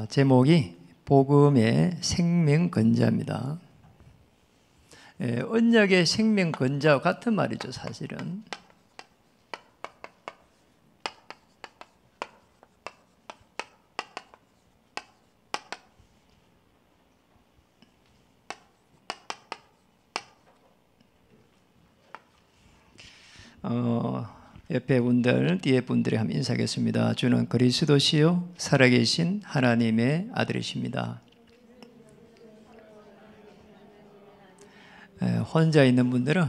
제목이 복음의 생명건자입니다. 언약의 생명건자와 같은 말이죠, 사실은. 옆에 분들, 뒤에 분들이 한번 인사하겠습니다. 주는 그리스도시요 살아계신 하나님의 아들이십니다. 혼자 있는 분들은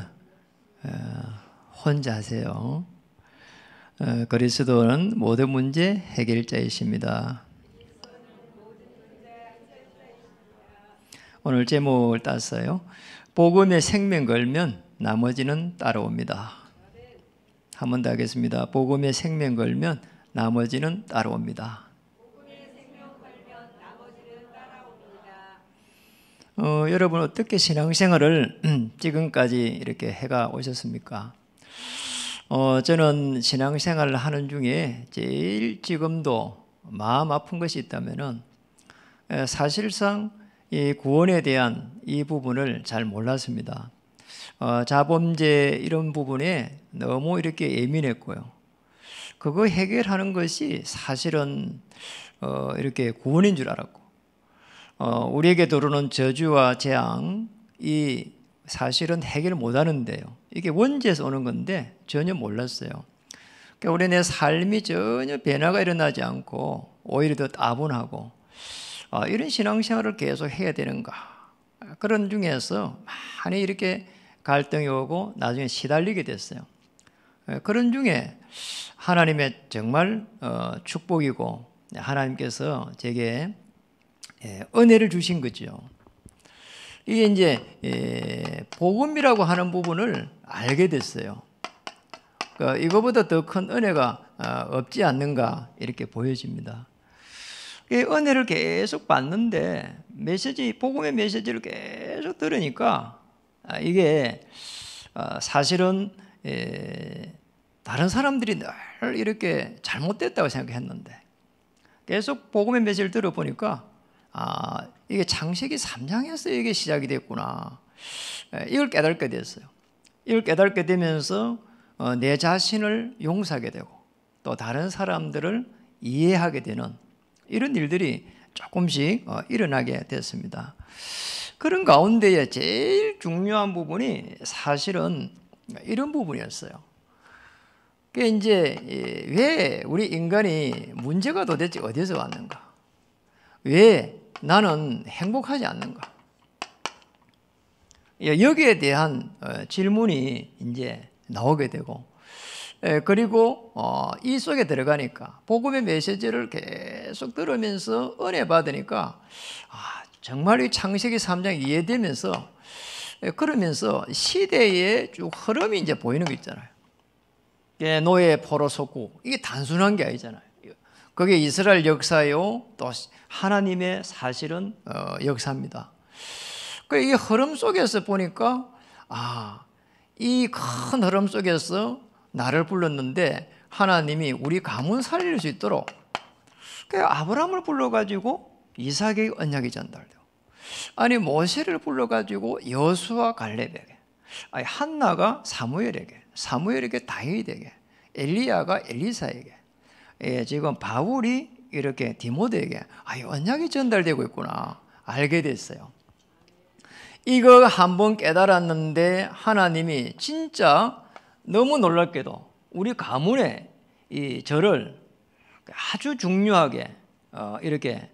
혼자 하세요. 그리스도는 모든 문제 해결자이십니다. 오늘 제목을 땄어요. 복음의 생명 걸면 나머지는 따라옵니다. 한 번 더 하겠습니다. 복음의 생명 걸면 나머지는 따라옵니다. 여러분 어떻게 신앙생활을 지금까지 이렇게 해가 오셨습니까? 저는 신앙생활을 하는 중에 제일 지금도 마음 아픈 것이 있다면은 사실상 이 구원에 대한 이 부분을 잘 몰랐습니다. 자범죄 이런 부분에 너무 이렇게 예민했고요. 그거 해결하는 것이 사실은 이렇게 구원인 줄 알았고, 우리에게 들어오는 저주와 재앙 이 사실은 해결 못하는데요. 이게 원죄에서 오는 건데 전혀 몰랐어요. 그러니까 우리 내 삶이 전혀 변화가 일어나지 않고 오히려 더 따분하고, 이런 신앙생활을 계속 해야 되는가, 그런 중에서 많이 이렇게 갈등이 오고 나중에 시달리게 됐어요. 그런 중에 하나님의 정말 축복이고 하나님께서 제게 은혜를 주신 거죠. 이게 이제 복음이라고 하는 부분을 알게 됐어요. 이거보다 더 큰 은혜가 없지 않는가 이렇게 보여집니다. 은혜를 계속 받는데 복음의 메시지를 계속 들으니까 이게 사실은 다른 사람들이 늘 이렇게 잘못됐다고 생각했는데 계속 복음의 메시지를 들어보니까 이게 창세기 3장에서 이게 시작이 됐구나, 이걸 깨닫게 됐어요. 이걸 깨닫게 되면서 내 자신을 용서하게 되고 또 다른 사람들을 이해하게 되는 이런 일들이 조금씩 일어나게 됐습니다. 그런 가운데에 제일 중요한 부분이 사실은 이런 부분이었어요. 그게 이제 왜 우리 인간이 문제가 도대체 어디서 왔는가? 왜 나는 행복하지 않는가? 여기에 대한 질문이 이제 나오게 되고, 그리고 이 속에 들어가니까 복음의 메시지를 계속 들으면서 은혜 받으니까 정말 이 창세기 3장 이해되면서, 그러면서 시대의 쭉 흐름이 이제 보이는 거 있잖아요. 노예 포로 속국, 이게 단순한 게 아니잖아요. 그게 이스라엘 역사요, 또 하나님의 사실은 역사입니다. 이 흐름 속에서 보니까 이 큰 흐름 속에서 나를 불렀는데 하나님이 우리 가문 살릴 수 있도록 아브라함을 불러가지고 이삭의 언약이 전달되고, 모세를 불러가지고 여수와 갈렙에게, 한나가 사무엘에게 다윗에게, 엘리야가 엘리사에게, 지금 바울이 이렇게 디모데에게 언약이 전달되고 있구나 알게 됐어요. 이거 한번 깨달았는데 하나님이 진짜 너무 놀랍게도 우리 가문에 저를 아주 중요하게 이렇게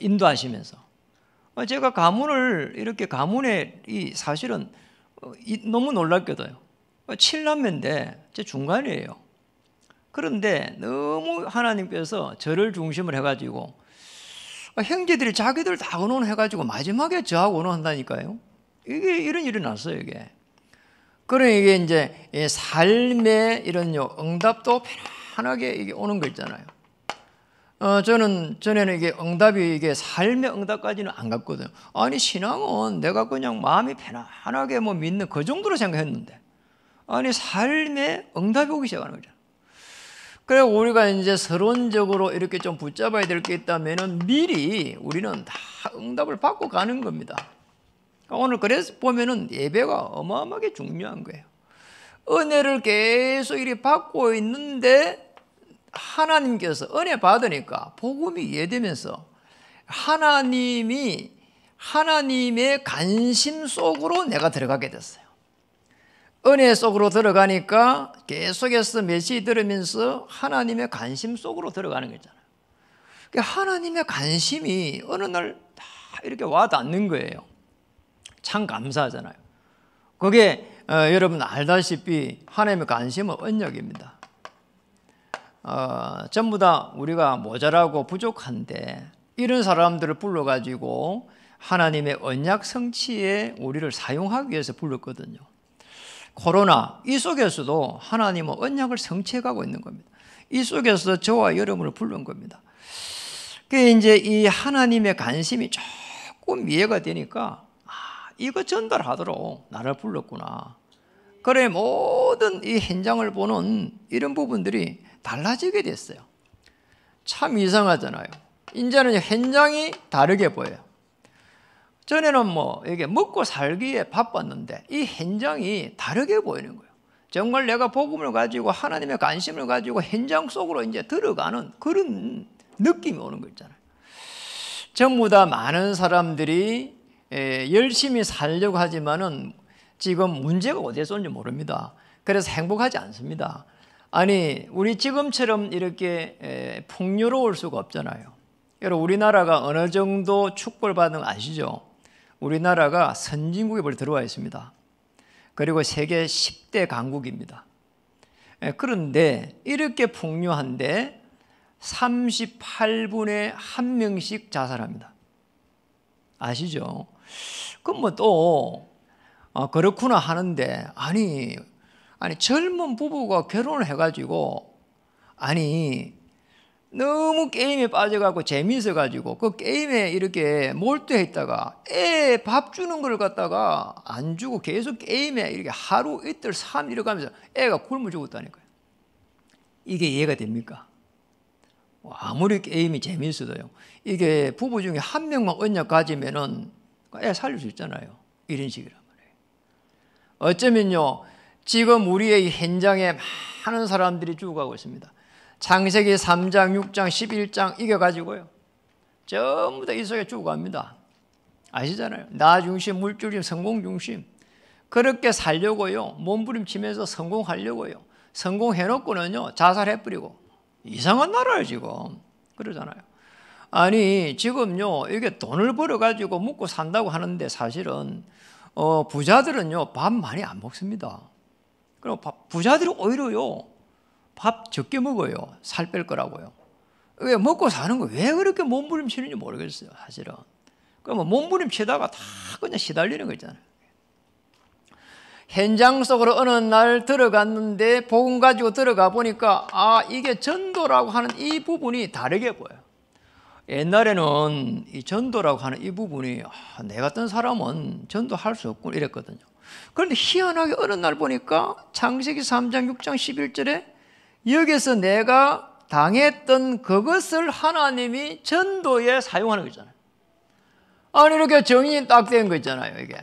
인도하시면서, 제가 가문에 사실은 너무 놀랍게도요, 7남매인데 제 중간이에요. 그런데 너무 하나님께서 저를 중심으로 해가지고 형제들이 자기들 다 의논해가지고 마지막에 저하고 의논한다니까요. 이게 이런 일이 났어요, 이게. 그러니 이게 이제 삶의 이런 응답도 편안하게 이게 오는 거 있잖아요. 저는 전에는 이게 응답이 이게 삶의 응답까지는 안 갔거든요. 신앙은 내가 그냥 마음이 편안하게 믿는 그 정도로 생각했는데, 삶의 응답이 오기 시작하는 거죠. 그래서 우리가 이제 서론적으로 이렇게 좀 붙잡아야 될 게 있다면은 미리 우리는 다 응답을 받고 가는 겁니다. 오늘 그래서 보면은 예배가 어마어마하게 중요한 거예요. 은혜를 계속 이렇게 받고 있는데 하나님께서 은혜 받으니까 복음이 이해되면서 하나님의 관심 속으로 내가 들어가게 됐어요. 은혜 속으로 들어가니까 계속해서 메시지 들으면서 하나님의 관심 속으로 들어가는 거잖아요. 하나님의 관심이 어느 날 다 이렇게 와 닿는 거예요. 참 감사하잖아요. 그게 여러분 알다시피 하나님의 관심은 언약입니다. 전부 다 우리가 모자라고 부족한데 이런 사람들을 불러가지고 하나님의 언약 성취에 우리를 사용하기 위해서 불렀거든요. 코로나 이 속에서도 하나님은 언약을 성취해가고 있는 겁니다. 이 속에서 저와 여러분을 부른 겁니다. 그게 이제 이 하나님의 관심이 조금 이해가 되니까 이거 전달하도록 나를 불렀구나. 그래 모든 이 현장을 보는 이런 부분들이 달라지게 됐어요. 참 이상하잖아요. 이제는 현장이 다르게 보여요. 전에는 이게 먹고 살기에 바빴는데 이 현장이 다르게 보이는 거예요. 정말 내가 복음을 가지고 하나님의 관심을 가지고 현장 속으로 이제 들어가는 그런 느낌이 오는 거 있잖아요. 전부 다 많은 사람들이 열심히 살려고 하지만은 지금 문제가 어디서 온지 모릅니다. 그래서 행복하지 않습니다. 아니 우리 지금처럼 이렇게 풍요로울 수가 없잖아요. 여러분 우리나라가 어느 정도 축복을 받는 거 아시죠? 우리나라가 선진국에 벌써 들어와 있습니다. 그리고 세계 10대 강국입니다. 그런데 이렇게 풍요한데 38분에 1명씩 자살합니다. 아시죠? 그럼 또 그렇구나 하는데 아니 젊은 부부가 결혼을 해가지고 너무 게임에 빠져가지고 재미있어가지고 그 게임에 이렇게 몰두해 있다가 애 밥 주는 걸 갖다가 안 주고 계속 게임에 이렇게 하루 이틀 3일 이렇게 하면서 애가 굶어 죽었다니까요. 이게 이해가 됩니까? 아무리 게임이 재미있어도요. 이게 부부 중에 한 명만 언약 가지면은 애 살릴 수 있잖아요. 이런 식이란 말이에요. 어쩌면요 지금 우리의 현장에 많은 사람들이 죽어가고 있습니다. 창세기 3장, 6장, 11장 이겨 가지고요. 전부 다 이 속에 죽어갑니다. 아시잖아요. 나 중심, 물질 중심, 성공 중심. 그렇게 살려고요. 몸부림치면서 성공하려고요. 성공해놓고는요. 자살해버리고. 이상한 나라예요 지금. 그러잖아요. 지금요. 이게 돈을 벌어가지고 먹고 산다고 하는데 사실은 부자들은요. 밥 많이 안 먹습니다. 그리고 부자들이 오히려요. 밥 적게 먹어요. 살 뺄 거라고요. 왜 먹고 사는 거 왜 그렇게 몸부림치는지 모르겠어요. 사실은. 그러면 몸부림치다가 다 그냥 시달리는 거 있잖아요. 현장 속으로 어느 날 들어갔는데 복음 가지고 들어가 보니까 이게 전도라고 하는 이 부분이 다르게 보여요. 옛날에는 이 전도라고 하는 이 부분이 내 같은 사람은 전도할 수 없고 이랬거든요. 그런데 희한하게 어느 날 보니까 창세기 3장 6장 11절에 여기서 내가 당했던 그것을 하나님이 전도에 사용하는 거잖아요. 이렇게 정의이 딱 된 거 있잖아요, 이게.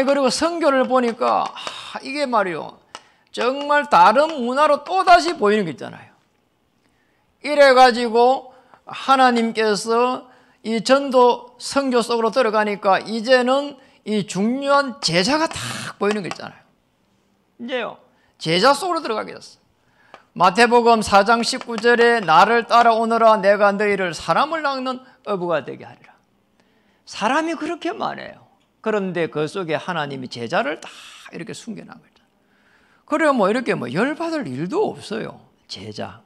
그리고 성경을 보니까 이게 말이요. 정말 다른 문화로 또다시 보이는 거 있잖아요. 이래가지고 하나님께서 이 전도 선교 속으로 들어가니까 이제는 이 중요한 제자가 딱 보이는 거 있잖아요. 이제요. 제자 속으로 들어가게 됐어. 마태복음 4장 19절에 나를 따라오너라 내가 너희를 사람을 낚는 어부가 되게 하리라. 사람이 그렇게 많아요. 그런데 그 속에 하나님이 제자를 다 이렇게 숨겨놓은 거죠. 그래 이렇게 열받을 일도 없어요. 제자.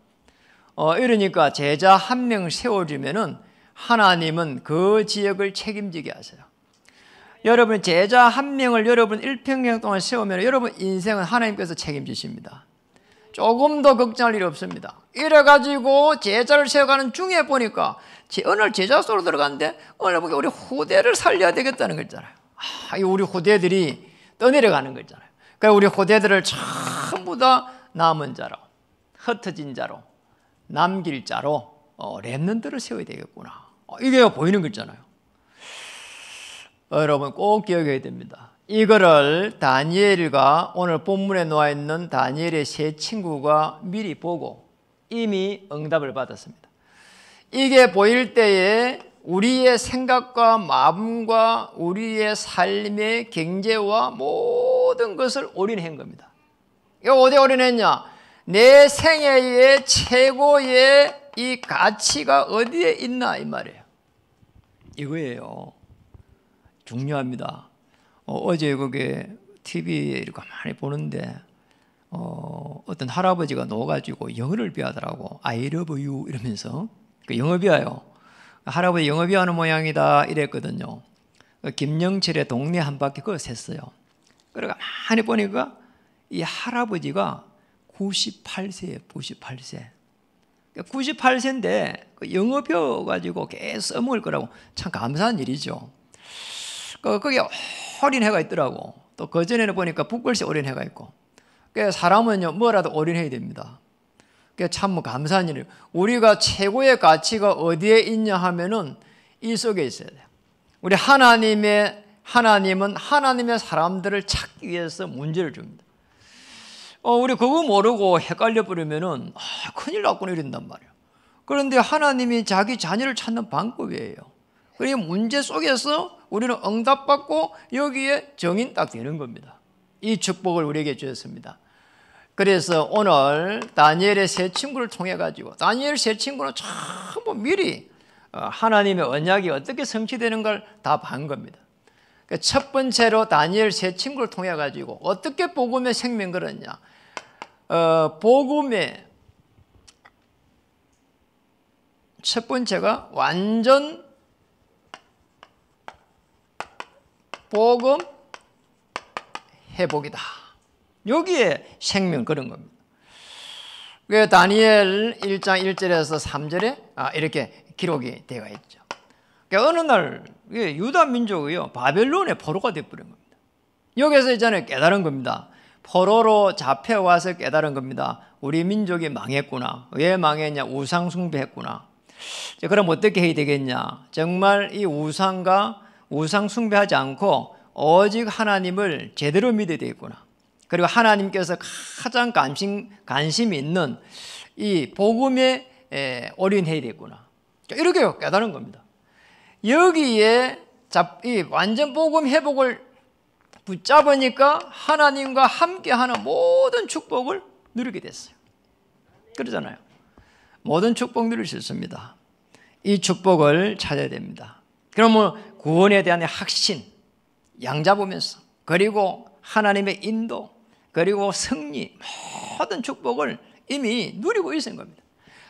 이러니까 제자 한 명 세워주면은 하나님은 그 지역을 책임지게 하세요. 여러분 제자 한 명을 여러분 일평생 동안 세우면 여러분 인생은 하나님께서 책임지십니다. 조금 더 걱정할 일이 없습니다. 이래가지고 제자를 세워가는 중에 보니까 오늘 제자 속으로 들어갔는데 오늘 보기 우리 후대를 살려야 되겠다는 거 있잖아요. 우리 후대들이 떠내려가는 거 있잖아요. 그러니까 우리 후대들을 전부 다 남은 자로 흩어진 자로, 남길 자로 렘넌트를 세워야 되겠구나. 이게 보이는 거 있잖아요. 여러분 꼭 기억해야 됩니다. 이거를 다니엘과 오늘 본문에 나와 있는 다니엘의 세 친구가 미리 보고 이미 응답을 받았습니다. 이게 보일 때에 우리의 생각과 마음과 우리의 삶의 경제와 모든 것을 올인한 겁니다. 이거 어디에 올인했냐? 내 생애의 최고의 이 가치가 어디에 있나 이 말이에요. 이거예요. 중요합니다. 어제 그게 TV에 이렇게 많이 보는데 어떤 할아버지가 넣어가지고 영어를 배우더라고. I love you 이러면서 그 영어 배워요. 할아버지 영어 배우는 모양이다 이랬거든요. 김영철의 동네 한 바퀴 그거 셌어요. 그러니까 많이 보니까 이 할아버지가 98세예요. 98세. 98세인데 영어 배워가지고 계속 써먹을 거라고 참 감사한 일이죠. 거기에 어린 해가 있더라고. 또 그전에는 보니까 붓글씨 어린 해가 있고. 사람은요 뭐라도 올인해야 됩니다. 참 감사한 일이에요. 우리가 최고의 가치가 어디에 있냐 하면은 이 속에 있어야 돼요. 우리 하나님은 하나님의 사람들을 찾기 위해서 문제를 줍니다. 우리 그거 모르고 헷갈려 버리면은 큰일 났구나 이런단 말이에요. 그런데 하나님이 자기 자녀를 찾는 방법이에요. 그리고 문제 속에서 우리는 응답받고 여기에 정인 딱 되는 겁니다. 이 축복을 우리에게 주셨습니다. 그래서 오늘 다니엘의 세 친구를 통해 가지고 다니엘 세 친구는 전부 미리 하나님의 언약이 어떻게 성취되는 걸 다 본 겁니다. 첫 번째로 다니엘 세 친구를 통해 가지고 어떻게 복음의 생명 걸었냐? 복음의 첫 번째가 완전 복음 회복이다. 여기에 생명 그런 겁니다. 다니엘 1장 1절에서 3절에 이렇게 기록이 되어 있죠. 어느 날 유다 민족이요 바벨론의 포로가 되어버린 겁니다. 여기서 이제는 깨달은 겁니다. 포로로 잡혀와서 깨달은 겁니다. 우리 민족이 망했구나. 왜 망했냐? 우상 숭배했구나. 그럼 어떻게 해야 되겠냐? 정말 이 우상 숭배하지 않고 오직 하나님을 제대로 믿어야 되겠구나. 그리고 하나님께서 가장 관심이 있는 이 복음에 올인해야 되겠구나. 이렇게 깨달은 겁니다. 여기에 이 완전 복음 회복을 붙잡으니까 하나님과 함께하는 모든 축복을 누리게 됐어요. 그러잖아요. 모든 축복 누릴 수 있습니다. 이 축복을 찾아야 됩니다. 그러면 구원에 대한 확신, 양잡으면서 그리고 하나님의 인도 그리고 승리 모든 축복을 이미 누리고 있는 겁니다.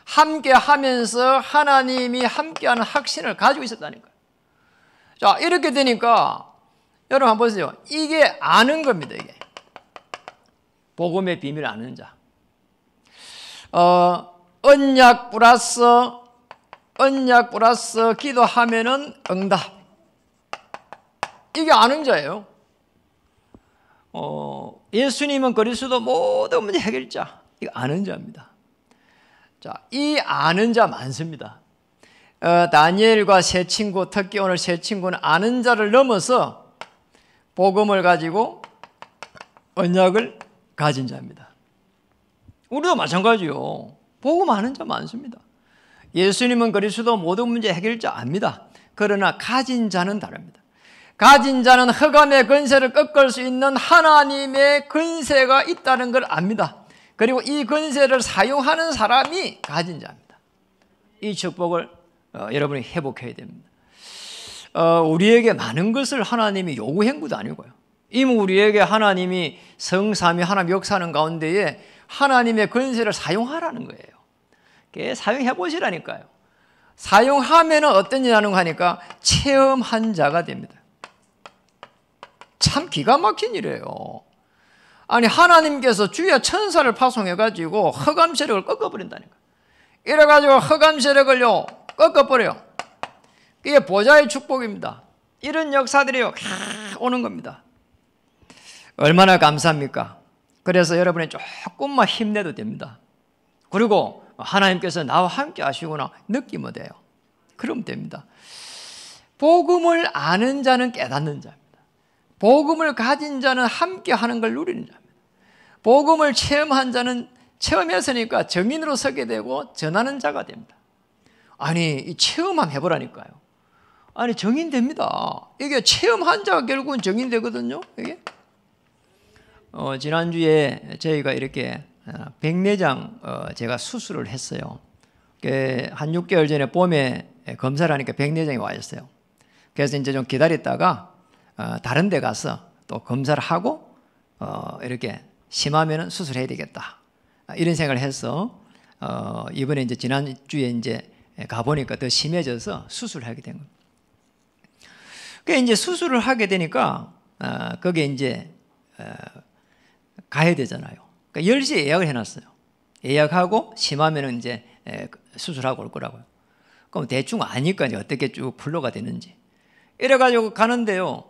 함께하면서 하나님이 함께하는 확신을 가지고 있었다는 거예요. 자, 이렇게 되니까 여러분 한번 보세요. 이게 아는 겁니다. 이게 복음의 비밀을 아는 자. 언약 플러스 기도하면은 응답. 이게 아는 자예요. 예수님은 그리스도 모든 문제 해결자. 이거 아는 자입니다. 자, 이 아는 자 많습니다. 다니엘과 세 친구, 특히 오늘 세 친구는 아는 자를 넘어서 복음을 가지고 언약을 가진 자입니다. 우리도 마찬가지요. 복음 아는 자 많습니다. 예수님은 그리스도 모든 문제 해결자 압니다. 그러나 가진 자는 다릅니다. 가진 자는 흑암의 권세를 꺾을 수 있는 하나님의 권세가 있다는 걸 압니다. 그리고 이 권세를 사용하는 사람이 가진 자입니다. 이 축복을 여러분이 회복해야 됩니다. 우리에게 많은 것을 하나님이 요구한 것도 아니고요. 이미 우리에게 하나님이 성삼위 하나님 역사하는 가운데에 하나님의 권세를 사용하라는 거예요. 사용해 보시라니까요. 사용하면 어떤 일이 하는 거 하니까 체험한 자가 됩니다. 참 기가 막힌 일이에요. 아니 하나님께서 주의 천사를 파송해가지고 흑암 세력을 꺾어버린다니까. 이래가지고 흑암 세력을요 꺾어버려요. 이게 보좌의 축복입니다. 이런 역사들이요 오는 겁니다. 얼마나 감사합니까? 그래서 여러분이 조금만 힘내도 됩니다. 그리고 하나님께서 나와 함께 하시구나 느끼면 돼요. 그러면 됩니다. 복음을 아는 자는 깨닫는 자입니다. 복음을 가진 자는 함께 하는 걸 누리는 자입니다. 복음을 체험한 자는 체험했으니까 증인으로 서게 되고 전하는 자가 됩니다. 아니, 이 체험만 해보라니까요. 아니, 증인됩니다. 이게 체험한 자가 결국은 증인되거든요. 이게 지난주에 저희가 이렇게 백내장 제가 수술을 했어요. 한 6개월 전에 봄에 검사를 하니까 백내장이 와 있어요. 그래서 이제 좀 기다렸다가 다른 데 가서 또 검사를 하고 이렇게 심하면은 수술해야 되겠다. 이런 생각을 해서 이번에 이제 지난주에 이제 가보니까 더 심해져서 수술을 하게 된 겁니다. 그 이제 수술을 하게 되니까 거기에 이제 가야 되잖아요. 그러니까 10시에 예약을 해놨어요. 예약하고 심하면은 이제 수술하고 올 거라고요. 그럼 대충 아니까 이제 어떻게 쭉 플로가 되는지. 이래가지고 가는데요.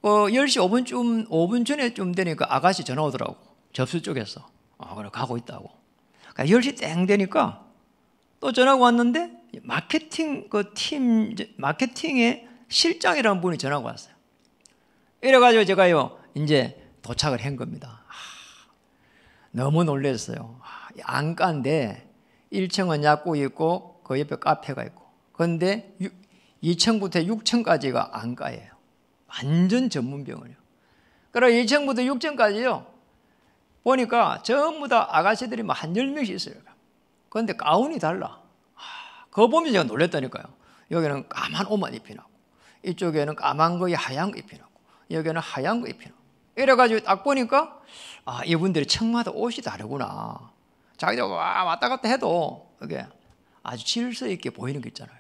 10시 5분 전에쯤 되니까 아가씨 전화 오더라고. 접수 쪽에서. 그래 가고 있다고. 그러니까 10시 땡 되니까 또 전화가 왔는데 마케팅의 실장이라는 분이 전화가 왔어요. 이래가지고 제가요 이제 도착을 한 겁니다. 너무 놀랐어요. 안가인데 1층은 약국이 있고 그 옆에 카페가 있고, 그런데 2층부터 6층까지가 안가예요. 완전 전문병원이요. 그래서 1층부터 6층까지요 보니까 전부 다 아가씨들이 한 10명씩 있어요. 그런데 가운이 달라. 그거 보면 제가 놀랐다니까요. 여기는 까만 옷만 입히나고, 이쪽에는 까만 거에 하얀 거 입히나고, 여기는 하얀 거 입히나고. 이래가지고 딱 보니까 이분들이 층마다 옷이 다르구나. 자기들 왔다 갔다 해도 이게 아주 질서 있게 보이는 게 있잖아요.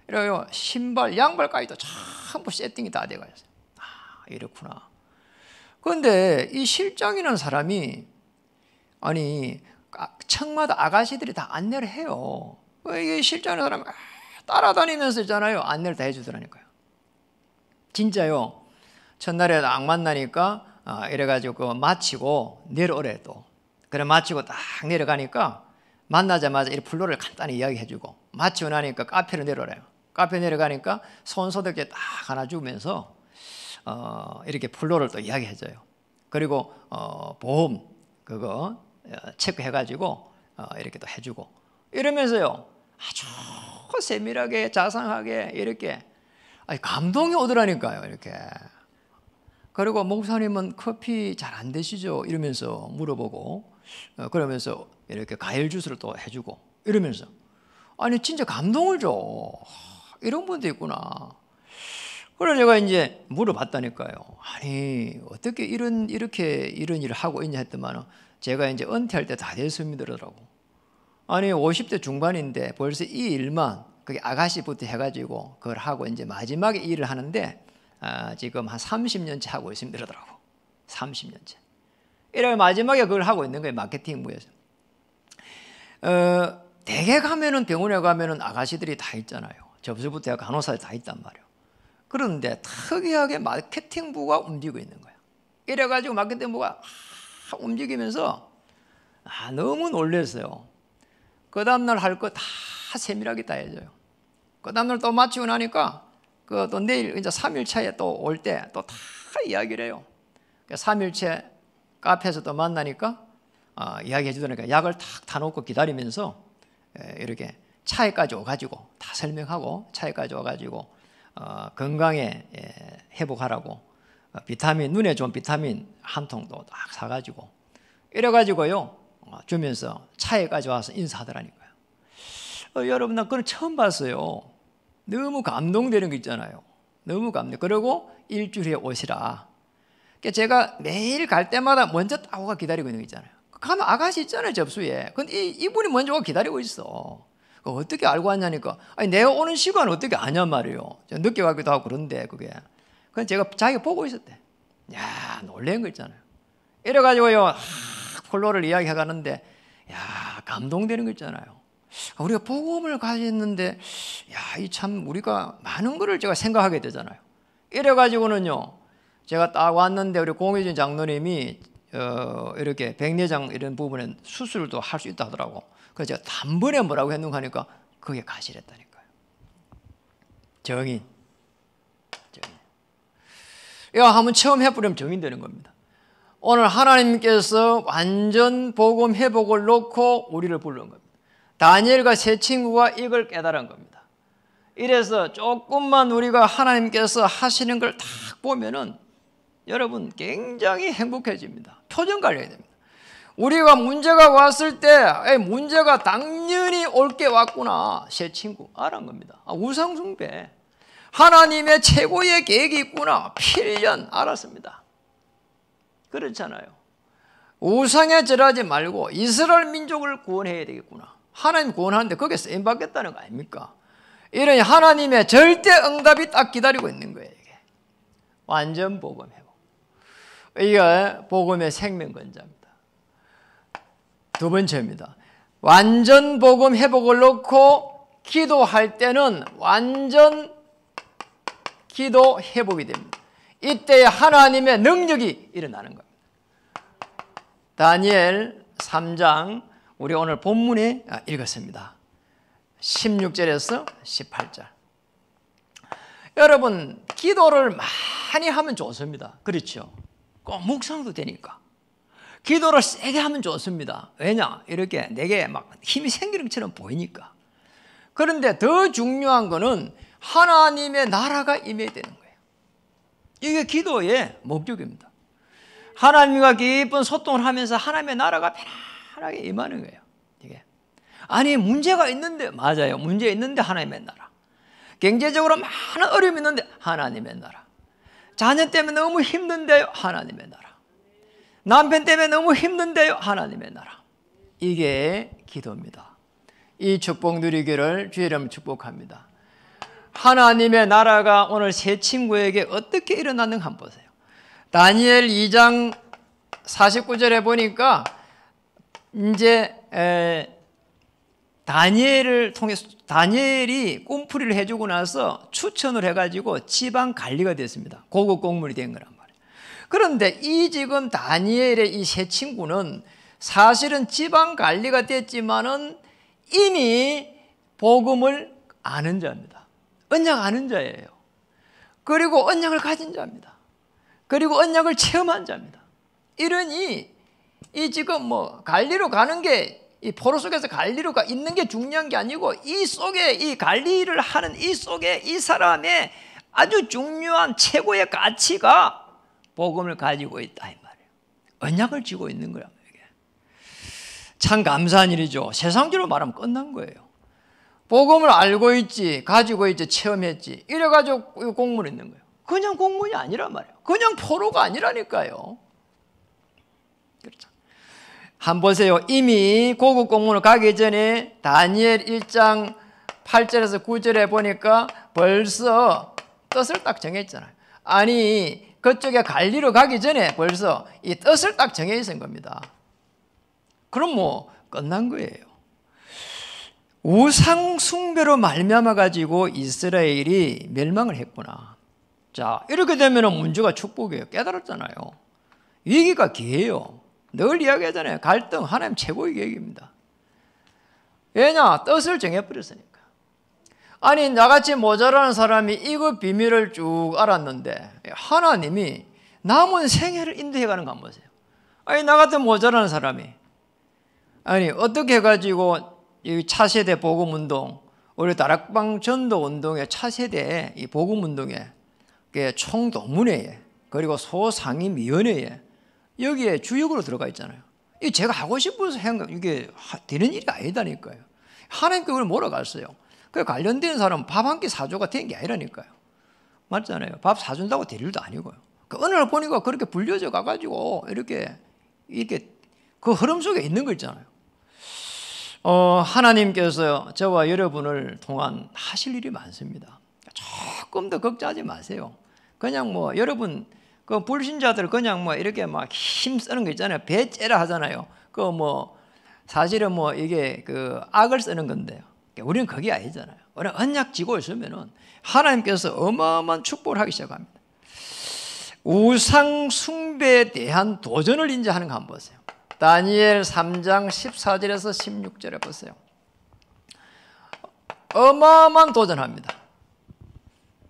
이래요 신발, 양발까지도 전부 세팅이 다 돼가 있어요. 이렇구나. 그런데 이 실장이라는 사람이 아니 층마다 아가씨들이 다 안내를 해요. 이게 실장이라는 사람이 따라다니면서 있잖아요. 안내를 다 해주더라니까요. 진짜요. 첫날에 딱 만나니까 이래가지고 마치고 내려오래 또. 그래 마치고 딱 내려가니까 만나자마자 이 플로를 간단히 이야기해주고, 마치고 나니까 카페로 내려오래요. 카페 내려가니까 손소독제 딱 하나 주면서 이렇게 플로를 또 이야기해줘요. 그리고 보험 그거 체크해가지고 이렇게 또 해주고 이러면서요 아주 세밀하게 자상하게 이렇게 감동이 오더라니까요. 이렇게. 그리고 목사님은 커피 잘 안 드시죠? 이러면서 물어보고, 그러면서 이렇게 과일 주스를 또 해주고 이러면서 아니 진짜 감동을 줘. 이런 분도 있구나. 그래서 제가 이제 물어봤다니까요. 아니 어떻게 이렇게 이런 일을 하고 있냐 했더만 제가 이제 은퇴할 때 다 됐습니다 그러더라고. 아니 50대 중반인데 벌써 이 일만 그게 아가씨부터 해가지고 그걸 하고 이제 마지막에 일을 하는데 지금 한 30년째 하고 있습니다 그러더라고. 30년째. 이래 마지막에 그걸 하고 있는 거예요. 마케팅부에서. 대개 가면은 병원에 가면은 아가씨들이 다 있잖아요. 접수부터 간호사들이 다 있단 말이에요. 그런데 특이하게 마케팅부가 움직이고 있는 거예요. 이래가지고 마케팅부가 움직이면서 너무 놀랐어요. 그 다음날 할 거 다 세밀하게 다 해줘요. 그 다음날 또 마치고 나니까 또 내일 이제 3일차에 또 올 때 또 다 이야기를 해요. 3일째 카페에서 또 만나니까 이야기해 주더니까 약을 탁 타놓고 기다리면서 이렇게 차에까지 와가지고 다 설명하고 차에까지 와가지고 건강에 회복하라고 비타민, 눈에 좋은 비타민 한 통도 딱 사가지고 이래가지고요 주면서 차에까지 와서 인사하더라니까요. 여러분 나 그걸 처음 봤어요. 너무 감동되는 거 있잖아요. 너무 감동. 그리고 일주일에 오시라. 그러니까 제가 매일 갈 때마다 먼저 따오가 기다리고 있는 거 있잖아요. 가면 아가씨 있잖아요 접수에. 근데 이분이 먼저 오고 기다리고 있어. 어떻게 알고 왔냐니까 아니 내가 오는 시간을 어떻게 아냐 말이에요. 늦게 가기도 하고 그런데 그게. 그건 제가 자기가 보고 있었대. 야 놀란 거 있잖아요. 이래가지고요 폴로를 이야기해 가는데 야 감동되는 거 있잖아요. 우리가 복음을 가졌는데 야, 이 참 우리가 많은 거를 제가 생각하게 되잖아요. 이래가지고는요 제가 딱 왔는데 우리 공효진 장로님이 이렇게 백내장 이런 부분에 수술도 할 수 있다 하더라고. 그래서 제가 단번에 뭐라고 했는가 하니까 그게 가시랬다니까요. 정인. 이거 한번 체험해보려면 정인되는 겁니다. 오늘 하나님께서 완전 복음 회복을 놓고 우리를 부른 겁니다. 다니엘과 세 친구가 이걸 깨달은 겁니다. 이래서 조금만 우리가 하나님께서 하시는 걸 딱 보면은 여러분 굉장히 행복해집니다. 표정 관리해야 됩니다. 우리가 문제가 왔을 때 문제가 당연히 올 게 왔구나. 세 친구 알은 겁니다. 우상 숭배. 하나님의 최고의 계획이 있구나. 필연 알았습니다. 그렇잖아요. 우상에 절하지 말고 이스라엘 민족을 구원해야 되겠구나. 하나님 구원하는데 거기에 쓰임받겠다는 거 아닙니까? 이런 하나님의 절대 응답이 딱 기다리고 있는 거예요. 이게 완전 복음 회복. 이게 복음의 생명건자입니다. 두 번째입니다. 완전 복음 회복을 놓고 기도할 때는 완전 기도 회복이 됩니다. 이때 하나님의 능력이 일어나는 겁니다. 다니엘 3장 우리 오늘 본문에 읽었습니다. 16절에서 18절. 여러분 기도를 많이 하면 좋습니다. 그렇죠? 꼭 묵상도 되니까. 기도를 세게 하면 좋습니다. 왜냐? 이렇게 내게 막 힘이 생기는 것처럼 보이니까. 그런데 더 중요한 거는 하나님의 나라가 임해야 되는 거예요. 이게 기도의 목적입니다. 하나님과 깊은 소통을 하면서 하나님의 나라가 편안하게 임하는 거예요. 이게. 아니 문제가 있는데 맞아요. 문제 있는데 하나님의 나라. 경제적으로 많은 어려움이 있는데 하나님의 나라. 자녀 때문에 너무 힘든데요. 하나님의 나라. 남편 때문에 너무 힘든데요. 하나님의 나라. 이게 기도입니다. 이 축복 누리기를 주의 이름으로 축복합니다. 하나님의 나라가 오늘 세 친구에게 어떻게 일어났는가 한번 보세요. 다니엘 2장 49절에 보니까 이제 다니엘을 통해서 다니엘이 꿈풀이를 해주고 나서 추천을 해가지고 지방 관리가 됐습니다. 고급 공무원이 된 거란 말이에요. 그런데 이 지금 다니엘의 이 세 친구는 사실은 지방 관리가 됐지만은 이미 복음을 아는 자입니다. 언약 아는 자예요. 그리고 언약을 가진 자입니다. 그리고 언약을 체험한 자입니다. 이러니 이 지금 뭐 관리로 가는 게 이 포로 속에서 관리로 있는 게 중요한 게 아니고 이 속에 이 관리를 하는 이 속에 이 사람의 아주 중요한 최고의 가치가 복음을 가지고 있다 이 말이에요. 언약을 쥐고 있는 거란 말이에요. 참 감사한 일이죠. 세상적으로 말하면 끝난 거예요. 복음을 알고 있지, 가지고 있지, 체험했지. 이래가지고 공무원이 있는 거예요. 그냥 공무원이 아니란 말이에요. 그냥 포로가 아니라니까요. 그렇죠. 한번 보세요. 이미 고급 공무원을 가기 전에 다니엘 1장 8절에서 9절에 보니까 벌써 뜻을 딱 정했잖아요. 아니 그쪽에 관리로 가기 전에 벌써 이 뜻을 딱 정해 있은 겁니다. 그럼 뭐 끝난 거예요. 우상 숭배로 말미암아 가지고 이스라엘이 멸망을 했구나. 자, 이렇게 되면 문제가 축복이에요. 깨달았잖아요. 위기가 기회예요. 늘 이야기하잖아요. 갈등 하나님 최고의 계획입니다. 왜냐? 뜻을 정해버렸으니까. 아니 나같이 모자라는 사람이 이거 비밀을 쭉 알았는데 하나님이 남은 생애를 인도해가는 거 한번 보세요. 아니 나 같은 모자라는 사람이 아니 어떻게 해가지고 이 차세대 복음운동 우리 다락방 전도운동의 차세대 이 복음운동에 총동문회에 그리고 소상임위원회에 여기에 주역으로 들어가 있잖아요. 이 제가 하고 싶어서 이게 되는 일이 아니다니까요. 하나님께 그걸 몰아갔어요. 그 관련된 사람은 밥 한 끼 사줘가 된 게 아니라니까요. 맞잖아요. 밥 사준다고 될 일도 아니고요. 그 어느 날 보니까 그렇게 불려져 가가지고 이렇게 그 흐름 속에 있는 거 있잖아요. 하나님께서 저와 여러분을 통한 하실 일이 많습니다. 조금 더 걱정하지 마세요. 그냥 뭐 여러분 그 불신자들 그냥 뭐 이렇게 막 힘쓰는 거 있잖아요. 배 째라 하잖아요. 그 뭐 사실은 뭐 이게 그 악을 쓰는 건데요. 우리는 그게 아니잖아요. 우리는 언약 지고 있으면은 하나님께서 어마어마한 축복을 하기 시작합니다. 우상 숭배에 대한 도전을 이제 하는 거 한번 보세요. 다니엘 3장 14절에서 16절에 보세요. 어마어마한 도전합니다.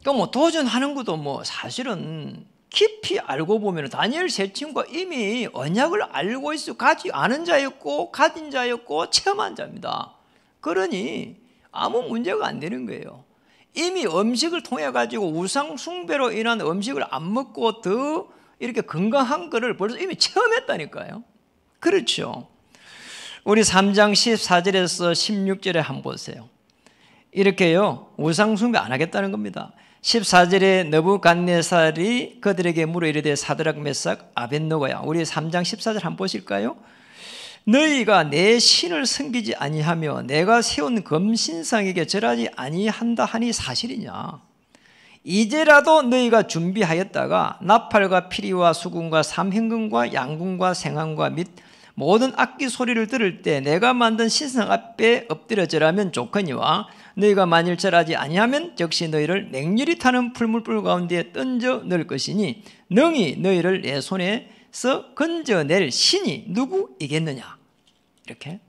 그 뭐 도전하는 것도 뭐 사실은 깊이 알고 보면 다니엘 세 친구가 이미 언약을 알고 있어 아는 자였고 가진 자였고 체험한 자입니다. 그러니 아무 문제가 안 되는 거예요. 이미 음식을 통해 가지고 우상 숭배로 인한 음식을 안 먹고 더 이렇게 건강한 거를 벌써 이미 체험했다니까요. 그렇죠. 우리 3장 14절에서 16절에 한번 보세요. 이렇게요, 우상 숭배 안 하겠다는 겁니다. 14절에 느부갓네살이 그들에게 물어 이르되 사드락 메삭 아벳느고야. 우리 3장 14절 한번 보실까요? 너희가 내 신을 섬기지 아니하며 내가 세운 금신상에게 절하지 아니한다 하니 사실이냐? 이제라도 너희가 준비하였다가 나팔과 피리와 수금과 삼현금과 양궁과 생황과 및 모든 악기 소리를 들을 때 내가 만든 신상 앞에 엎드려 절하면 좋거니와 너희가 만일 절하지 아니하면 즉시 너희를 맹렬히 타는 풀물불 가운데 던져 넣을 것이니 능히 너희를 내 손에서 건져낼 신이 누구이겠느냐. 이렇게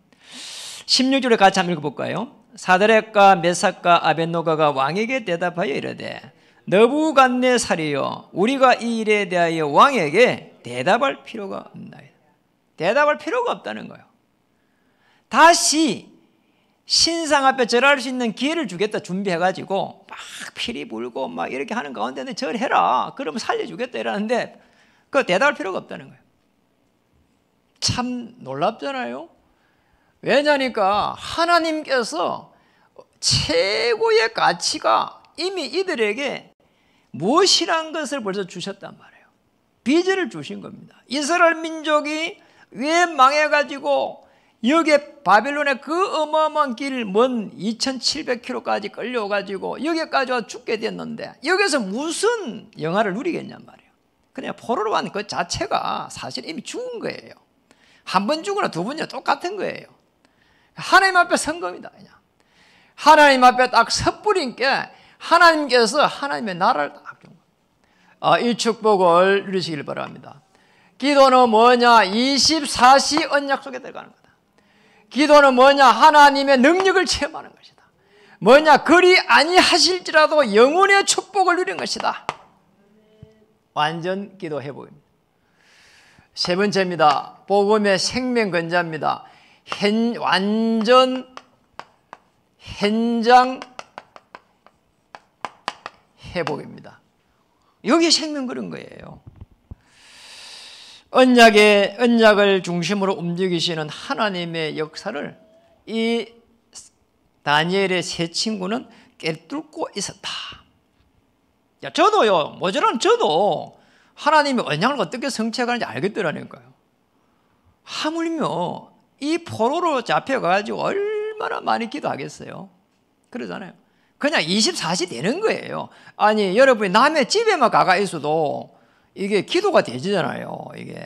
16절에 같이 한번 읽어볼까요? 사드락과 메삭과 아벳느고가 왕에게 대답하여 이르되 느부갓네살이여 우리가 이 일에 대하여 왕에게 대답할 필요가 없나이다. 대답할 필요가 없다는 거예요. 다시 신상 앞에 절할 수 있는 기회를 주겠다 준비해가지고 막 피리 불고 막 이렇게 하는 가운데 너 절해라. 그러면 살려주겠다 이러는데 그 대답할 필요가 없다는 거예요. 참 놀랍잖아요. 왜냐니까 하나님께서 최고의 가치가 이미 이들에게 무엇이란 것을 벌써 주셨단 말이에요. 비전을 주신 겁니다. 이스라엘 민족이 왜 망해가지고 여기에 바벨론의 그 어마어마한 길 먼 2700km까지 끌려가지고 여기까지 와 죽게 됐는데 여기서 무슨 영화를 누리겠냔 말이에요. 그냥 포로로 간 그 자체가 사실 이미 죽은 거예요. 한 번 죽으나 두 번이나 똑같은 거예요. 하나님 앞에 선 겁니다. 그냥 하나님 앞에 딱 섣부린 게 하나님께서 하나님의 나라를 딱 준 거예요. 이 축복을 누리시길 바랍니다. 기도는 뭐냐? 24시 언약 속에 들어가는 거다. 기도는 뭐냐? 하나님의 능력을 체험하는 것이다. 뭐냐? 그리 아니하실지라도 영혼의 축복을 누리는 것이다. 완전 기도 회복입니다. 세 번째입니다. 복음의 생명 건자입니다. 완전 현장 회복입니다. 여기 생명 그런 거예요. 언약을 중심으로 움직이시는 하나님의 역사를 이 다니엘의 세 친구는 꿰뚫고 있었다. 야, 저도요, 모자란 저도 하나님의 언약을 어떻게 성취해가는지 알겠더라니까요. 하물며 이 포로로 잡혀가지고 얼마나 많이 기도하겠어요. 그러잖아요. 그냥 24시 되는 거예요. 아니, 여러분이 남의 집에만 가가 있어도 이게 기도가 되잖아요. 이게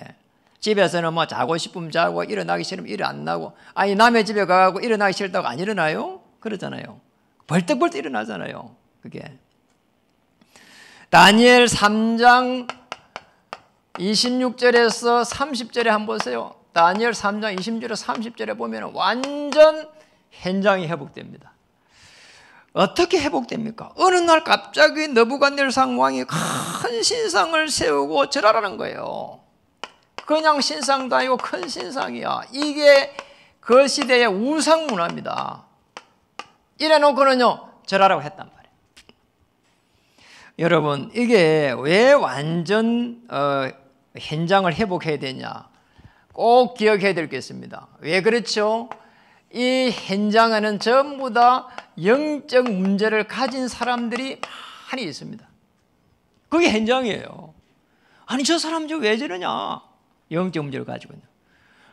집에서는 뭐 자고 싶으면 자고 일어나기 싫으면 일 안 나고, 아니 남의 집에 가고 일어나기 싫다고 안 일어나요? 그러잖아요. 벌떡벌떡 일어나잖아요. 그게 다니엘 3장 26절에서 30절에 한번 보세요. 다니엘 3장 20절에서 30절에 보면 완전 현장이 회복됩니다. 어떻게 회복됩니까? 어느 날 갑자기 느부갓네살 왕이 큰 신상을 세우고 절하라는 거예요. 그냥 신상도 아니고 큰 신상이야. 이게 그 시대의 우상 문화입니다. 이래 놓고는요 절하라고 했단 말이에요. 여러분, 이게 왜 완전 현장을 회복해야 되냐? 꼭 기억해야 될 게 있습니다. 왜 그렇죠? 이 현장에는 전부 다 영적 문제를 가진 사람들이 많이 있습니다. 그게 현장이에요. 아니, 저 사람 저 왜 저러냐? 영적 문제를 가지고 있는.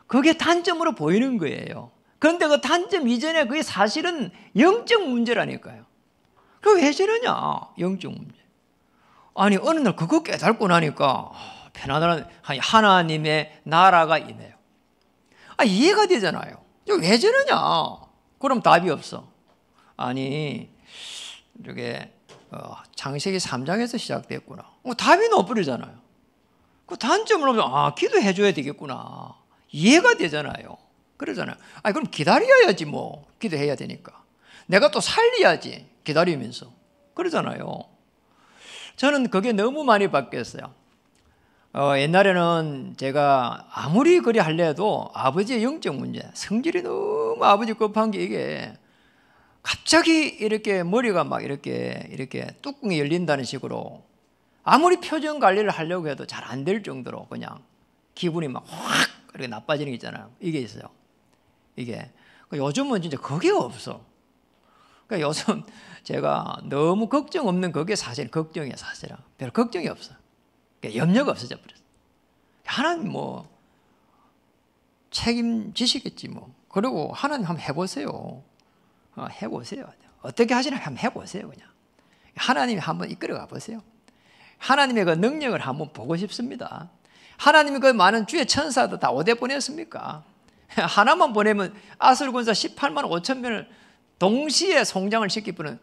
그게 단점으로 보이는 거예요. 그런데 그 단점 이전에 그게 사실은 영적 문제라니까요. 그 왜 저러냐? 영적 문제. 아니, 어느 날 그거 깨닫고 나니까 편안한 하나님의 나라가 임해요. 이해가 되잖아요. 왜 저러냐? 그럼 답이 없어. 아니, 저게 창세기 3장에서 시작됐구나. 답이 넣어버리잖아요. 그 단점을 보면 기도해 줘야 되겠구나. 이해가 되잖아요. 그러잖아요. 아니 그럼 기다려야지 뭐. 기도해야 되니까. 내가 또 살려야지 기다리면서. 그러잖아요. 저는 그게 너무 많이 바뀌었어요. 옛날에는 제가 아무리 그리 하려도 아버지의 영적 문제, 성질이 너무 아버지 급한 게 이게 갑자기 이렇게 머리가 막 이렇게 뚜껑이 열린다는 식으로 아무리 표정 관리를 하려고 해도 잘 안 될 정도로 그냥 기분이 막 확 이렇게 나빠지는 게 있잖아요. 이게 있어요. 이게. 요즘은 진짜 그게 없어. 그러니까 요즘 제가 너무 걱정 없는 그게 사실 걱정이에요. 사실은. 별 걱정이 없어. 염려가 없어져 버렸어. 하나님 뭐 책임지시겠지 뭐. 그리고 하나님 한번 해보세요. 해보세요. 어떻게 하시나 한번 해보세요. 그냥 하나님이 한번 이끌어가 보세요. 하나님의 그 능력을 한번 보고 싶습니다. 하나님이 그 많은 주의 천사도 다 어디 보냈습니까? 하나만 보내면 아술군사 18만 5천 명을 동시에 송장을 시키는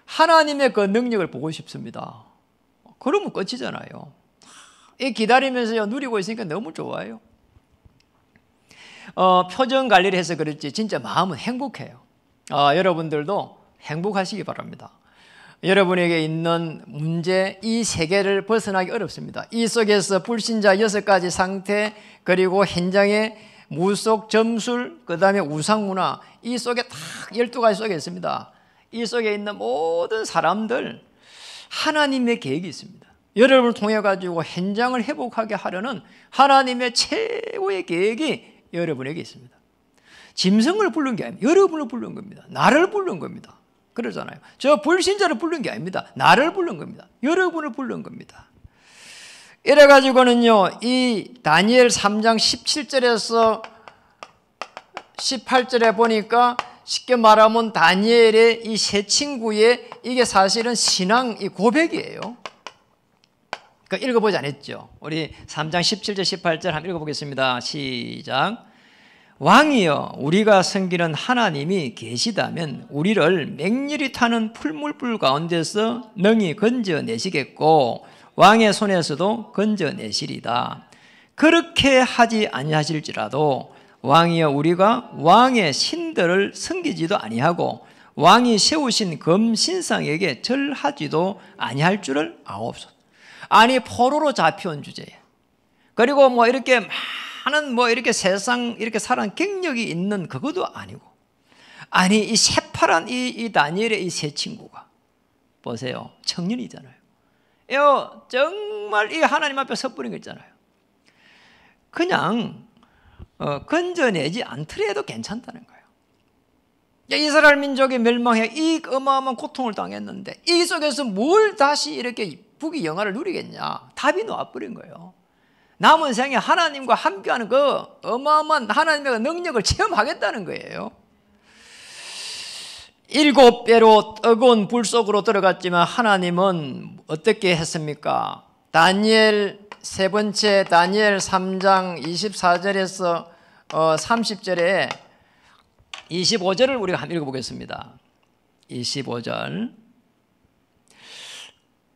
하나님의 그 능력을 보고 싶습니다. 그러면 끝이잖아요. 이 기다리면서 누리고 있으니까 너무 좋아요. 표정 관리를 해서 그렇지 진짜 마음은 행복해요. 여러분들도 행복하시기 바랍니다. 여러분에게 있는 문제 이 세계를 벗어나기 어렵습니다. 이 속에서 불신자 6가지 상태 그리고 현장의 무속 점술 그 다음에 우상문화 이 속에 딱 12가지 속에 있습니다. 이 속에 있는 모든 사람들 하나님의 계획이 있습니다. 여러분을 통해 가지고 현장을 회복하게 하려는 하나님의 최고의 계획이 여러분에게 있습니다. 짐승을 부른 게 아닙니다. 여러분을 부른 겁니다. 나를 부른 겁니다. 그러잖아요. 저 불신자를 부른 게 아닙니다. 나를 부른 겁니다. 여러분을 부른 겁니다. 이래가지고는요, 이 다니엘 3장 17절에서 18절에 보니까 쉽게 말하면 다니엘의 이 세 친구의 이게 사실은 신앙 이 고백이에요. 그러니까 읽어보지 않았죠. 우리 3장 17절 18절 한번 읽어보겠습니다. 시작. 왕이여 우리가 섬기는 하나님이 계시다면 우리를 맹렬히 타는 풀물불 가운데서 능히 건져내시겠고 왕의 손에서도 건져내시리다. 그렇게 하지 아니하실지라도 왕이여 우리가 왕의 신들을 섬기지도 아니하고 왕이 세우신 금신상에게 절하지도 아니할 줄을 아옵소서. 아니 포로로 잡혀온 주제에 그리고 뭐 이렇게 많은 뭐 이렇게 세상 이렇게 살아온 경력이 있는 그것도 아니고 아니 이 새파란 이 다니엘의 이 세 친구가 보세요 청년이잖아요. 정말 이 하나님 앞에 섣부린 거 있잖아요. 그냥 건져내지 않더라도 괜찮다는 거예요. 이스라엘 민족이 멸망해 이 어마어마한 고통을 당했는데 이 속에서 뭘 다시 이렇게 부귀 영화를 누리겠냐. 답이 나와버린 거예요. 남은 생에 하나님과 함께하는 그 어마어마한 하나님의 능력을 체험하겠다는 거예요. 7배로 뜨거운 불 속으로 들어갔지만 하나님은 어떻게 했습니까? 다니엘 세 번째 다니엘 3장 24절에서 30절에 25절을 우리가 한번 읽어보겠습니다. 25절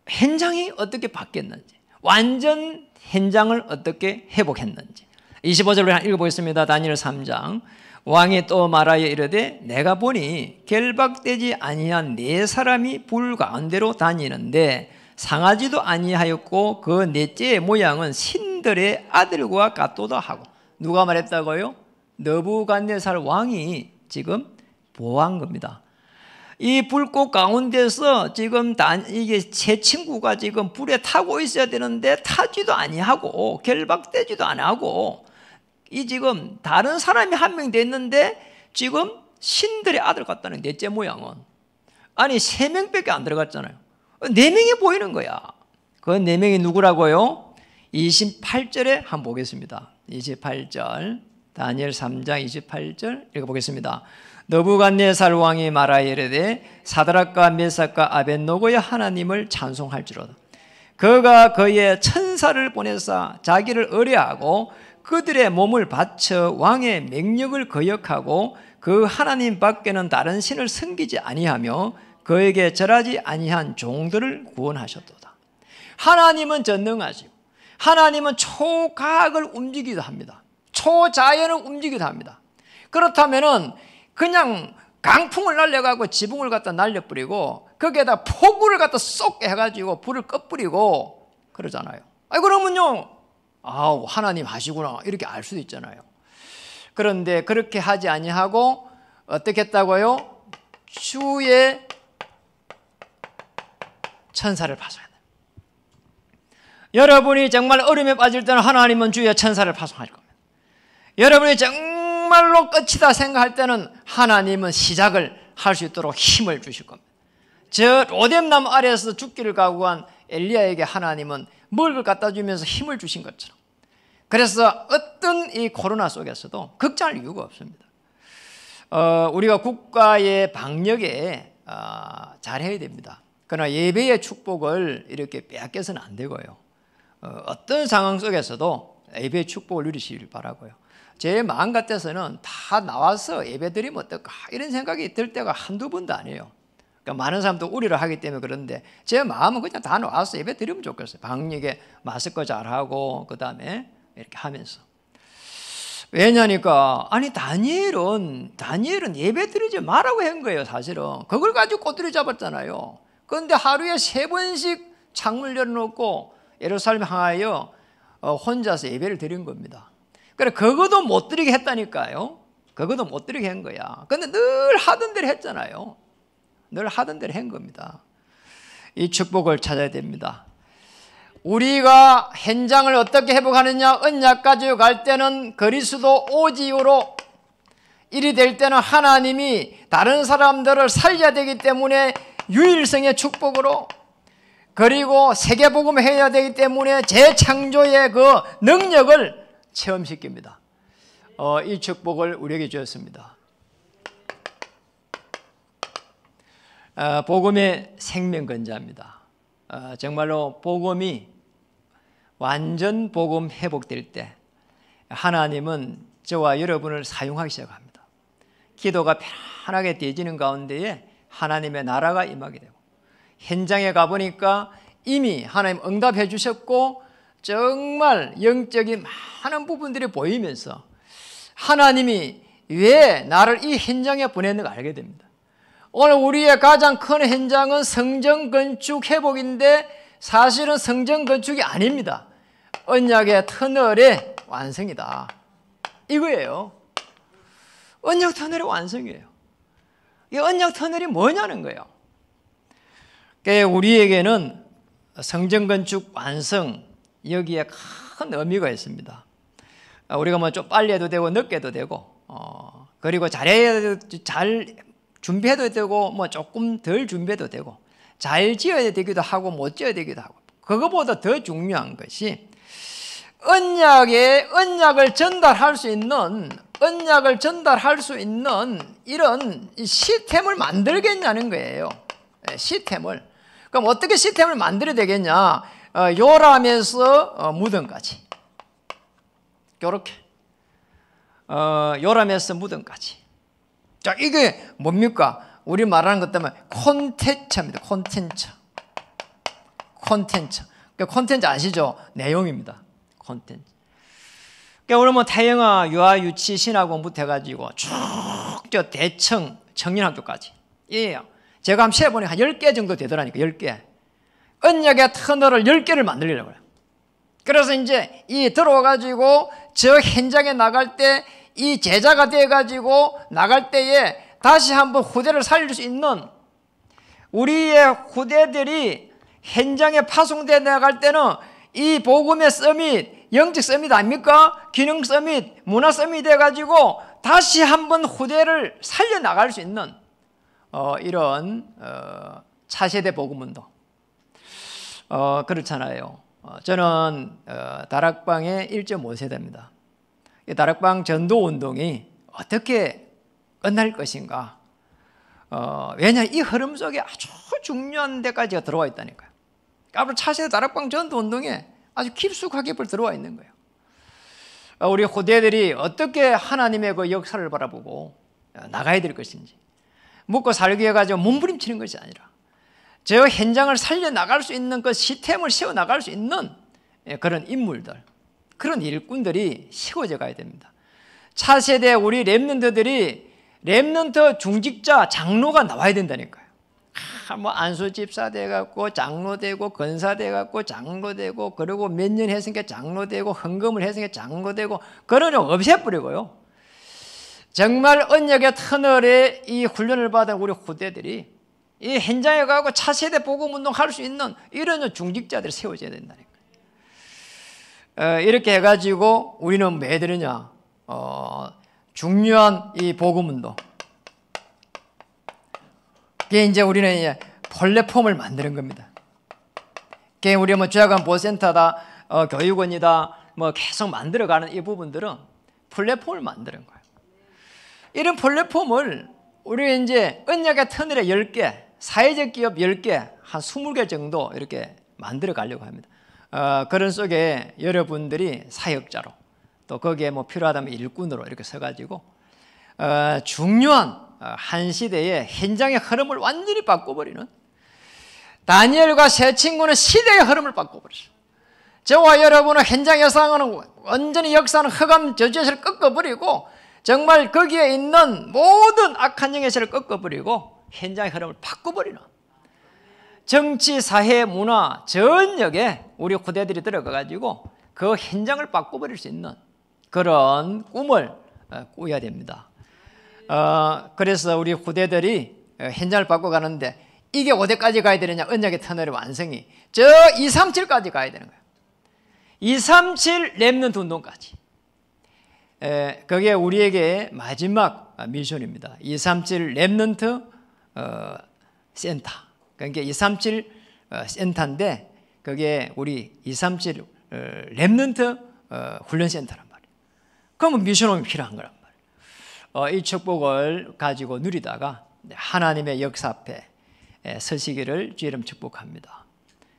현장이 어떻게 바뀌었는지 완전 현장을 어떻게 회복했는지 25절로 한번 읽어보겠습니다. 다니엘 3장 왕이 또 말하여 이르되 내가 보니 결박되지 아니한 네 사람이 불 가운데로 다니는데 상하지도 아니하였고 그 넷째의 모양은 신들의 아들과 같도다 하고 누가 말했다고요? 느부갓네살 왕이 지금 보호한 겁니다. 이 불꽃 가운데서 지금 이게 세 친구가 지금 불에 타고 있어야 되는데 타지도 아니하고 결박되지도 아니하고 이 지금 다른 사람이 한 명 됐는데 지금 신들의 아들 같다는 넷째 모양은 아니 3명밖에 안 들어갔잖아요. 4명이 보이는 거야. 그 4명이 누구라고요? 28절에 한번 보겠습니다. 28절 다니엘 3장 28절 읽어보겠습니다. 느부갓네살 왕이 말하여 이르되 사드락과 메삭과 아벳노고의 하나님을 찬송할지로다. 그가 그의 천사를 보내사 자기를 의뢰하고 그들의 몸을 바쳐 왕의 명령을 거역하고 그 하나님 밖에는 다른 신을 섬기지 아니하며 그에게 절하지 아니한 종들을 구원하셨도다. 하나님은 전능하시고 하나님은 초각을 움직이기도 합니다. 초자연을 움직이기도 합니다. 그렇다면은 그냥 강풍을 날려가고 지붕을 갖다 날려버리고 거기에다 폭우를 갖다 쏟게 해가지고 불을 꺼버리고 그러잖아요. 그러면요, 하나님 하시구나 이렇게 알 수도 있잖아요. 그런데 그렇게 하지 아니하고 어떻게 했다고요? 주의 천사를 파송한다. 여러분이 정말 어려움에 빠질 때는 하나님은 주의 천사를 파송할 겁니다. 여러분이 정말로 끝이다 생각할 때는 하나님은 시작을 할 수 있도록 힘을 주실 겁니다. 저 로뎀나무 아래에서 죽기를 각오한 엘리야에게 하나님은 먹을 갖다 주면서 힘을 주신 것처럼, 그래서 어떤 이 코로나 속에서도 걱정할 이유가 없습니다. 우리가 국가의 방역에 잘해야 됩니다. 그러나 예배의 축복을 이렇게 빼앗겨서는 안 되고요. 어떤 상황 속에서도 예배의 축복을 누리시길 바라고요. 제 마음 같아서는 다 나와서 예배 드리면 어떨까 이런 생각이 들 때가 한두 번도 아니에요. 그러니까 많은 사람도 우려를 하기 때문에 그런데 제 마음은 그냥 다 나와서 예배 드리면 좋겠어요. 방역에 마스크 잘하고 그 다음에 이렇게 하면서. 왜냐니까 다니엘은 예배 드리지 말라고 한 거예요. 사실은 그걸 가지고 꼬투리 잡았잖아요. 그런데 하루에 3번씩 창문을 열어놓고 예루살렘 향하여 혼자서 예배를 드린 겁니다. 그래 그것도 못 드리게 했다니까요. 그것도 못 드리게 한 거야. 근데 늘 하던 대로 했잖아요. 늘 하던 대로 한 겁니다. 이 축복을 찾아야 됩니다. 우리가 현장을 어떻게 회복하느냐, 언약 가지고 갈 때는 그리스도 오지요로, 일이 될 때는 하나님이 다른 사람들을 살려야 되기 때문에 유일성의 축복으로, 그리고 세계복음을 해야 되기 때문에 재창조의 그 능력을 체험시킵니다. 이 축복을 우리에게 주었습니다. 복음의 생명건자입니다. 정말로 복음이 완전 복음 회복될 때 하나님은 저와 여러분을 사용하기 시작합니다. 기도가 편하게 되어지는 가운데에 하나님의 나라가 임하게 되고, 현장에 가보니까 이미 하나님 응답해 주셨고 정말 영적인 많은 부분들이 보이면서 하나님이 왜 나를 이 현장에 보냈는가 알게 됩니다. 오늘 우리의 가장 큰 현장은 성전 건축 회복인데 사실은 성전 건축이 아닙니다. 언약의 터널의 완성이다. 이거예요. 언약 터널의 완성이에요. 이 언약 터널이 뭐냐는 거예요. 우리에게는 성전 건축 완성, 여기에 큰 의미가 있습니다. 우리가 뭐 좀 빨리 해도 되고 늦게 해도 되고, 그리고 잘 준비해도 되고 뭐 조금 덜 준비해도 되고, 잘 지어야 되기도 하고 못 지어야 되기도 하고, 그거보다 더 중요한 것이 언약을 전달할 수 있는 이런 시스템을 만들겠냐는 거예요. 시스템을. 그럼 어떻게 시스템을 만들어야 되겠냐? 요람에서 무덤까지. 요렇게. 요람에서 무덤까지. 자, 이게 뭡니까? 우리 말하는 것 때문에 콘텐츠입니다. 콘텐츠. 콘텐츠 아시죠? 내용입니다. 콘텐츠. 그러니까 오늘 뭐 태영아, 유아, 유치, 신학원부터 해가지고 쭉 저 대청, 청년학교까지. 예. 제가 한번 세어보니까 한 10개 정도 되더라니까, 10개. 언약의 터널을 10개를 만들려고 해요. 그래서 이제 이 들어와가지고 저 현장에 나갈 때 이 제자가 돼가지고 나갈 때에 다시 한번 후대를 살릴 수 있는, 우리의 후대들이 현장에 파송되어 나갈 때는 이 복음의 서밋, 영적 서밋 아닙니까? 기능 서밋, 문화 서밋이 돼가지고 다시 한번 후대를 살려나갈 수 있는 이런 차세대 복음운동. 그렇잖아요. 저는 다락방의 1.5세대입니다. 이 다락방 전도운동이 어떻게 끝날 것인가. 왜냐, 이 흐름 속에 아주 중요한 데까지가 들어와 있다니까요. 앞으로 차세대 다락방 전도운동에 아주 깊숙하게 들어와 있는 거예요. 우리 후대들이 어떻게 하나님의 그 역사를 바라보고 나가야 될 것인지, 묵고 살기 해가지고 몸부림치는 것이 아니라 저 현장을 살려나갈 수 있는 그 시스템을 세워나갈 수 있는 그런 인물들, 그런 일꾼들이 세워져 가야 됩니다. 차세대 우리 렘넌트들이 렘넌트 중직자 장로가 나와야 된다니까요. 뭐 안수 집사 돼갖고 장로 되고 권사 돼갖고 장로 되고 그리고 몇 년 했으니까 장로 되고 헌금을 했으니까 장로 되고 그러냐 없애버리고요. 정말 언약의 터널에 이 훈련을 받은 우리 후대들이 이 현장에 가고 차세대 복음 운동할 수 있는 이런 중직자들이 세워져야 된다니까요. 이렇게 해가지고 우리는 뭐 해드리냐? 중요한 이 복음 운동. 그게 이제 우리는 이제 플랫폼을 만드는 겁니다. 그게 우리 뭐 죄악한 보호센터다, 교육원이다, 뭐 계속 만들어가는 이 부분들은 플랫폼을 만드는 거예요. 이런 플랫폼을 우리 이제 언약의 터널에 10개, 사회적 기업 10개, 한 20개 정도 이렇게 만들어 가려고 합니다. 그런 속에 여러분들이 사역자로 또 거기에 뭐 필요하다면 일꾼으로 이렇게 서가지고 중요한 한 시대의 현장의 흐름을 완전히 바꿔버리는 다니엘과 세 친구는 시대의 흐름을 바꿔버렸어요. 저와 여러분은 현장에서는 완전히 역사는 흑암 저주에서 꺾어버리고 정말 거기에 있는 모든 악한 영에서를 꺾어버리고 현장의 흐름을 바꿔버리는 정치, 사회, 문화 전역에 우리 후대들이 들어가가지고 그 현장을 바꿔버릴 수 있는 그런 꿈을 꾸어야 됩니다. 그래서 우리 후대들이 현장을 바꿔가는데 이게 어디까지 가야 되느냐? 언약의 터널의 완성이 저 237까지 가야 되는 거예요. 237 렘넌트 운동까지. 그게 우리에게 마지막 미션입니다. 237 렘넌트 센터. 그러니까 237 센터인데 그게 우리 237 렘넌트 훈련센터란 말이에요. 그러면 미션홈이 필요한 거란 말이에요. 이 축복을 가지고 누리다가 하나님의 역사 앞에 서시기를 주의 이름 축복합니다.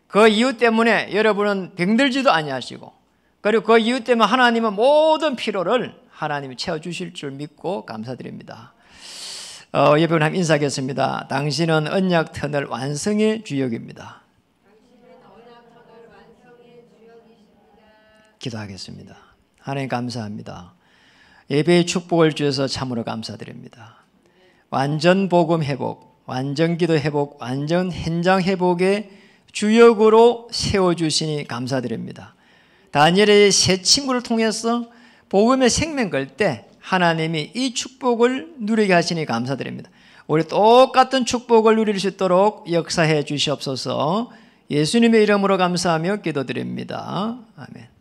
그 이유 때문에 여러분은 병들지도 아니하시고 그리고 그 이유 때문에 하나님은 모든 필요를 하나님이 채워주실 줄 믿고 감사드립니다. 예배를 한번 인사하겠습니다. 당신은 언약 터널 완성의 주역입니다. 기도하겠습니다. 하나님 감사합니다. 예배의 축복을 주셔서 참으로 감사드립니다. 완전 복음 회복, 완전 기도 회복, 완전 현장 회복의 주역으로 세워주시니 감사드립니다. 다니엘의 세 친구를 통해서 복음의 생명 걸 때 하나님이 이 축복을 누리게 하시니 감사드립니다. 우리 똑같은 축복을 누릴 수 있도록 역사해 주시옵소서. 예수님의 이름으로 감사하며 기도드립니다. 아멘.